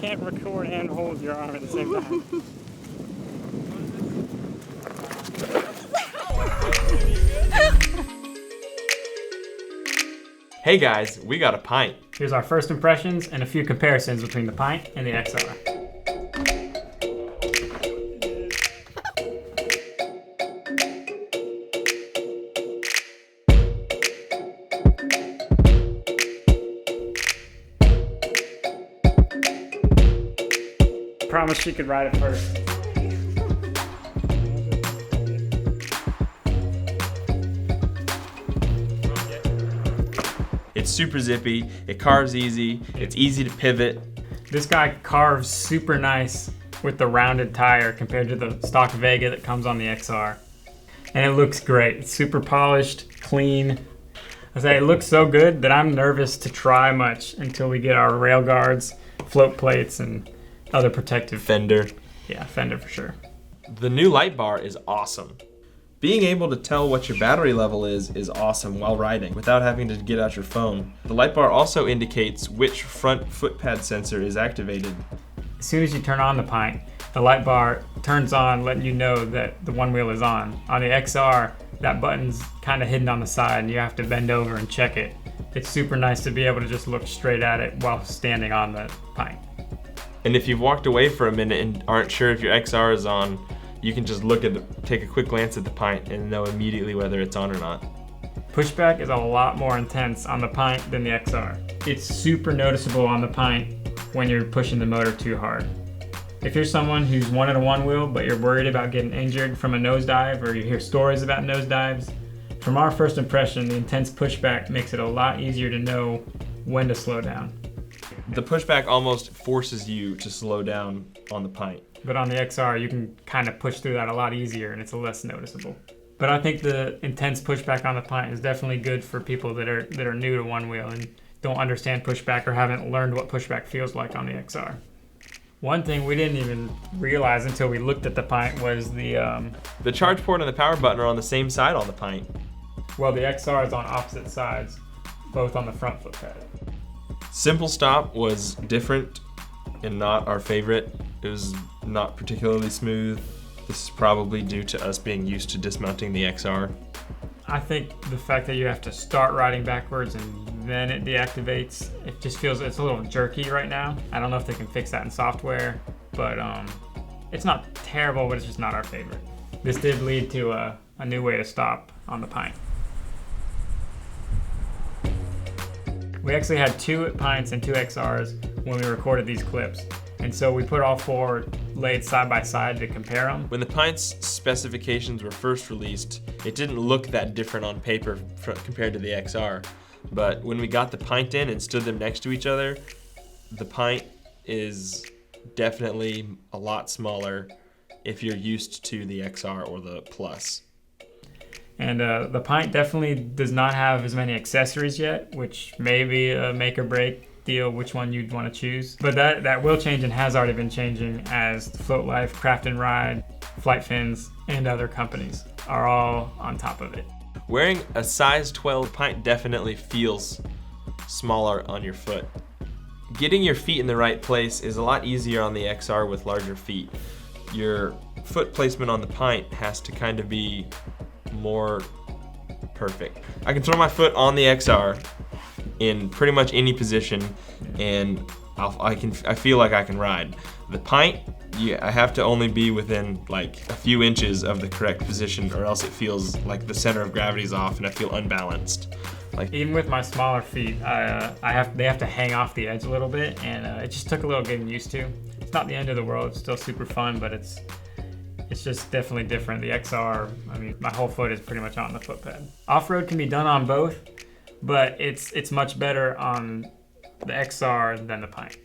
can't record and hold your arm at the same time. Hey guys, we got a pint. Here's our first impressions and a few comparisons between the pint and the XR. Promise she could ride it first. It's super zippy, it carves easy, it's easy to pivot. This guy carves super nice with the rounded tire compared to the stock Vega that comes on the XR. And it looks great. It's super polished, clean. I say it looks so good that I'm nervous to try much until we get our rail guards, float plates, and other protective. Fender. Yeah, fender for sure. The new light bar is awesome. Being able to tell what your battery level is awesome while riding without having to get out your phone. The light bar also indicates which front foot pad sensor is activated. As soon as you turn on the pint, the light bar turns on, letting you know that the one wheel is on. On the XR, that button's kind of hidden on the side and you have to bend over and check it. It's super nice to be able to just look straight at it while standing on the pint. And if you've walked away for a minute and aren't sure if your XR is on, you can just take a quick glance at the pint and know immediately whether it's on or not. Pushback is a lot more intense on the pint than the XR. It's super noticeable on the pint when you're pushing the motor too hard. If you're someone who's wanted a one wheel but you're worried about getting injured from a nosedive, or you hear stories about nosedives, from our first impression, the intense pushback makes it a lot easier to know when to slow down. The pushback almost forces you to slow down on the pint. But on the XR, you can kind of push through that a lot easier and it's less noticeable. But I think the intense pushback on the pint is definitely good for people that are new to one wheel and don't understand pushback or haven't learned what pushback feels like on the XR. One thing we didn't even realize until we looked at the pint was the charge port and the power button are on the same side on the pint. Well, the XR is on opposite sides, both on the front foot pad. Simple stop was different and not our favorite. It was not particularly smooth. This is probably due to us being used to dismounting the XR. I think the fact that you have to start riding backwards and then it deactivates, it just feels, it's a little jerky right now. I don't know if they can fix that in software, but it's not terrible, but it's just not our favorite. This did lead to a new way to stop on the pint. We actually had 2 pints and 2 XRs when we recorded these clips. And so we put all 4 laid side by side to compare them. When the pint's specifications were first released, it didn't look that different on paper compared to the XR. But when we got the pint in and stood them next to each other, the pint is definitely a lot smaller if you're used to the XR or the Plus. And the pint definitely does not have as many accessories yet, which may be a make or break deal which one you'd want to choose. But that will change and has already been changing as Float Life, Craft and Ride, Flight Fins, and other companies are all on top of it. Wearing a size 12 pint definitely feels smaller on your foot. Getting your feet in the right place is a lot easier on the XR with larger feet. Your foot placement on the pint has to kind of be more perfect. I can throw my foot on the XR in pretty much any position and I feel like I can ride. The pint, I have to only be within like a few inches of the correct position or else it feels like the center of gravity is off and I feel unbalanced. Like even with my smaller feet, they have to hang off the edge a little bit, and it just took a little getting used to. It's not the end of the world. It's still super fun, but it's just definitely different. The XR, I mean, my whole foot is pretty much on the foot pad. Off-road can be done on both, but it's much better on the XR than the pint.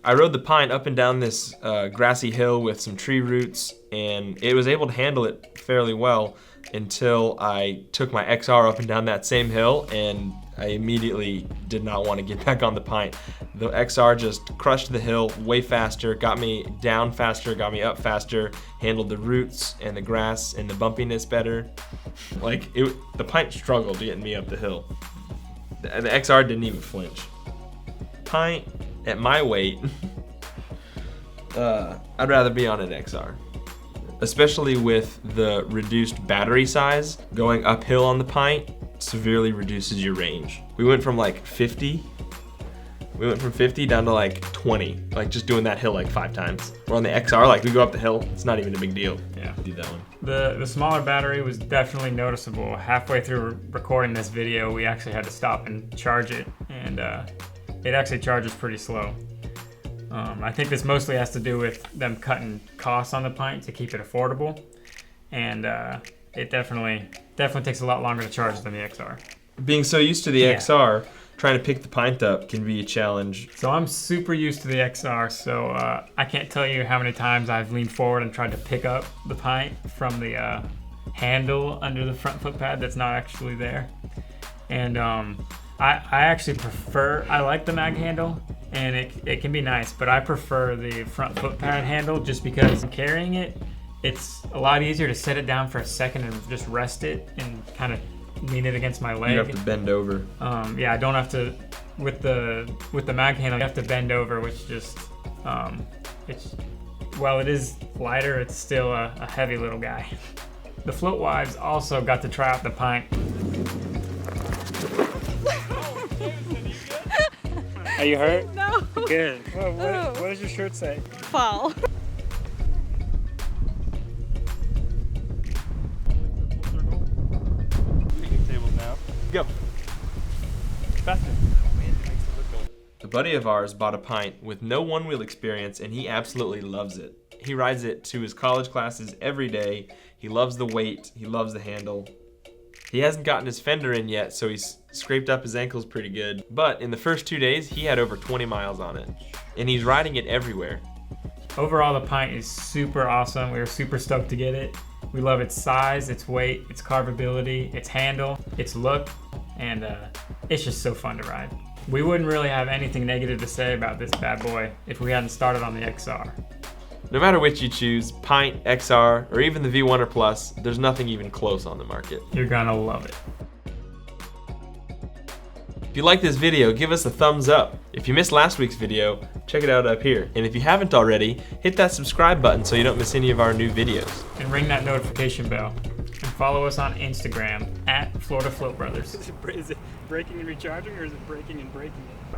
I rode the pint up and down this grassy hill with some tree roots, and it was able to handle it fairly well until I took my XR up and down that same hill, and I immediately did not want to get back on the pint. The XR just crushed the hill way faster, got me down faster, got me up faster, handled the roots and the grass and the bumpiness better. The pint struggled getting me up the hill. The XR didn't even flinch. Pint, at my weight, I'd rather be on an XR. Especially with the reduced battery size, going uphill on the Pint severely reduces your range. We went from like 50 down to like 20, like just doing that hill like 5 times. We're on the XR, like we go up the hill, it's not even a big deal. Yeah. Do that one. The smaller battery was definitely noticeable. Halfway through recording this video, we actually had to stop and charge it, and it actually charges pretty slow. I think this mostly has to do with them cutting costs on the Pint to keep it affordable, and it definitely takes a lot longer to charge than the XR. Being so used to the XR, trying to pick the Pint up can be a challenge. So I'm super used to the XR, so I can't tell you how many times I've leaned forward and tried to pick up the Pint from the handle under the front foot pad that's not actually there. And I actually prefer, I like the mag handle, and it can be nice, but I prefer the front foot pad handle just because carrying it, it's a lot easier to set it down for a second and just rest it and kind of lean it against my leg. You have to bend over. Yeah, I don't have to, with the mag handle, you have to bend over, which just, while it is lighter, it's still a heavy little guy. The float wives also got to try out the Pint. Are you hurt? No. Good. Well, what does your shirt say? Fall. Tables now. Go. Faster. A buddy of ours bought a Pint with no one-wheel experience, and he absolutely loves it. He rides it to his college classes every day. He loves the weight. He loves the handle. He hasn't gotten his fender in yet, so he's scraped up his ankles pretty good. But in the first 2 days, he had over 20 miles on it, and he's riding it everywhere. Overall, the Pint is super awesome. We were super stoked to get it. We love its size, its weight, its carvability, its handle, its look, and it's just so fun to ride. We wouldn't really have anything negative to say about this bad boy if we hadn't started on the XR. No matter which you choose, Pint, XR, or even the V1 or Plus, there's nothing even close on the market. You're gonna love it. If you like this video, give us a thumbs up. If you missed last week's video, check it out up here. And if you haven't already, hit that subscribe button so you don't miss any of our new videos. And ring that notification bell. And follow us on Instagram @Florida Float Brothers. Is it breaking and recharging, or is it breaking and breaking it?